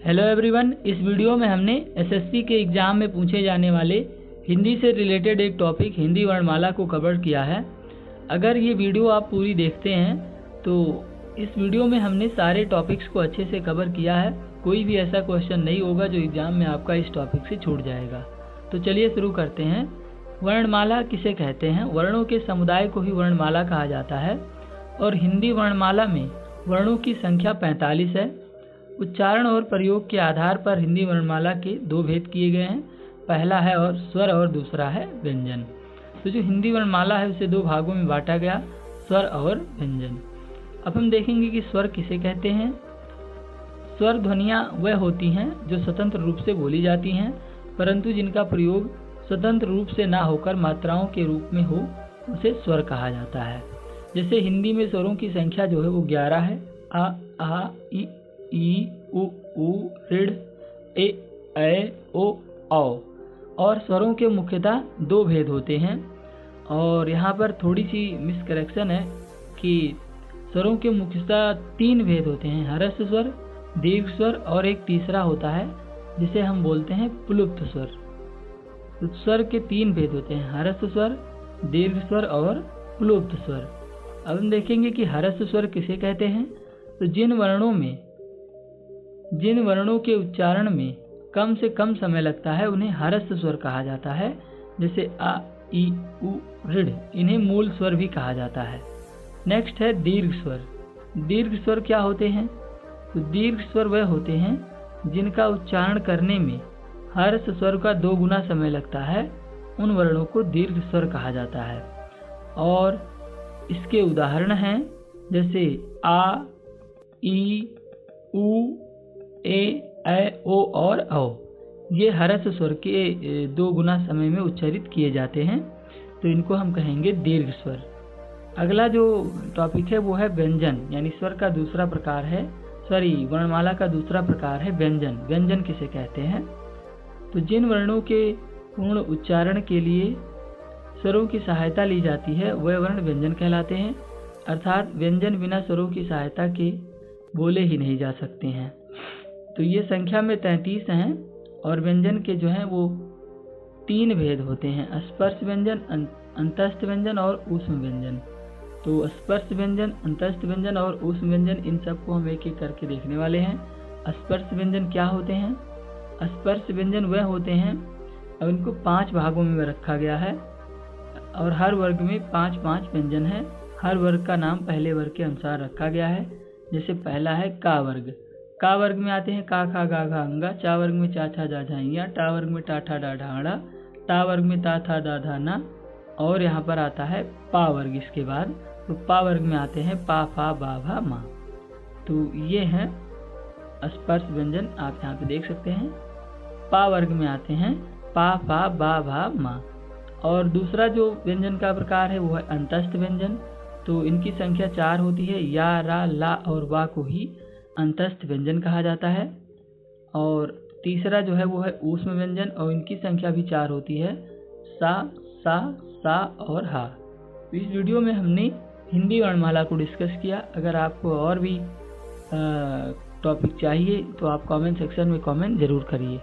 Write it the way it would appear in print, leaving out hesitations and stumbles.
Hello everyone, इस video में हमने एसएससी के एग्ज़ाम में पूछे जाने वाले हिंदी से रिलेटेड एक टॉपिक हिंदी वर्णमाला को कवर किया है। अगर ये वीडियो आप पूरी देखते हैं तो इस वीडियो में हमने सारे टॉपिक्स को अच्छे से कवर किया है। कोई भी ऐसा क्वेश्चन नहीं होगा जो एग्ज़ाम में आपका इस टॉपिक से छूट जाएगा। तो चलिए शुरू करते हैं। वर्णमाला किसे कहते हैं? वर्णों के समुदाय को ही वर्णमाला कहा जाता है और हिंदी वर्णमाला में वर्णों की संख्या 45 है। उच्चारण और प्रयोग के आधार पर हिंदी वर्णमाला के दो भेद किए गए हैं। पहला है और स्वर और दूसरा है व्यंजन। तो जो हिंदी वर्णमाला है उसे दो भागों में बांटा गया, स्वर और व्यंजन। अब हम देखेंगे कि स्वर किसे कहते हैं। स्वर ध्वनियाँ वह होती हैं जो स्वतंत्र रूप से बोली जाती हैं परंतु जिनका प्रयोग स्वतंत्र रूप से ना होकर मात्राओं के रूप में हो, उसे स्वर कहा जाता है। जैसे हिंदी में स्वरों की संख्या जो है वो 11 है। आ ई उ ऋ ए ऐ ओ औ। और स्वरों के मुख्यतः दो भेद होते हैं और यहाँ पर थोड़ी सी मिसकरेक्शन है कि स्वरों के मुख्यतः 3 भेद होते हैं, ह्रस्व स्वर, दीर्घ स्वर और एक तीसरा होता है जिसे हम बोलते हैं प्लुप्त स्वर। तो स्वर के 3 भेद होते हैं, ह्रस्व स्वर, दीर्घ स्वर और प्लुप्त स्वर। अब हम देखेंगे कि ह्रस्व स्वर किसे कहते हैं। तो जिन वर्णों के उच्चारण में कम से कम समय लगता है उन्हें ह्रस्व स्वर कहा जाता है। जैसे आ ई उ ऋ, इन्हें मूल स्वर भी कहा जाता है। नेक्स्ट है दीर्घ स्वर। दीर्घ स्वर क्या होते हैं? तो दीर्घ स्वर वह होते हैं जिनका उच्चारण करने में ह्रस्व स्वर का 2 गुना समय लगता है, उन वर्णों को दीर्घ स्वर कहा जाता है। और इसके उदाहरण हैं जैसे आ ई उ ए ऐ ओ और औ। ये ह्रस्व स्वर के 2 गुना समय में उच्चारित किए जाते हैं, तो इनको हम कहेंगे दीर्घ स्वर। अगला जो टॉपिक है वो है व्यंजन, यानी स्वर का दूसरा प्रकार है, वर्णमाला का दूसरा प्रकार है व्यंजन। व्यंजन किसे कहते हैं? तो जिन वर्णों के पूर्ण उच्चारण के लिए स्वरों की सहायता ली जाती है वह वर्ण व्यंजन कहलाते हैं। अर्थात व्यंजन बिना स्वरों की सहायता के बोले ही नहीं जा सकते हैं। तो ये संख्या में 33 हैं और व्यंजन के जो हैं वो 3 भेद होते हैं, स्पर्श व्यंजन, अंतस्थ व्यंजन और ऊष्म व्यंजन। तो स्पर्श व्यंजन, अंतस्थ व्यंजन और ऊष्म व्यंजन, इन सबको हम एक एक करके देखने वाले हैं। स्पर्श व्यंजन क्या होते हैं? स्पर्श व्यंजन वह होते हैं, अब इनको 5 भागों में रखा गया है और हर वर्ग में 5-5 व्यंजन है। हर वर्ग का नाम पहले वर्ग के अनुसार रखा गया है। जैसे पहला है का वर्ग। का वर्ग में आते हैं का खा गा घा अंगा, चा वर्ग में चा छा जा झाइया, टा वर्ग में टा ठा डा ढाड़ा, टा वर्ग में ता था दा धा ना, और यहाँ पर आता है पा वर्ग इसके बाद। तो पा वर्ग में आते हैं पा फा बा भा मा। तो ये हैं स्पर्श व्यंजन, आप यहाँ पे देख सकते हैं। पा वर्ग में आते हैं पा फा बा भा मा। और दूसरा जो व्यंजन का प्रकार है वो है अंतस्थ व्यंजन। तो इनकी संख्या 4 होती है, या रा ला और वा को ही अंतस्थ व्यंजन कहा जाता है। और तीसरा जो है वो है ऊष्म व्यंजन और इनकी संख्या भी 4 होती है, सा और हा। तो इस वीडियो में हमने हिंदी वर्णमाला को डिस्कस किया। अगर आपको और भी टॉपिक चाहिए तो आप कमेंट सेक्शन में कमेंट ज़रूर करिए।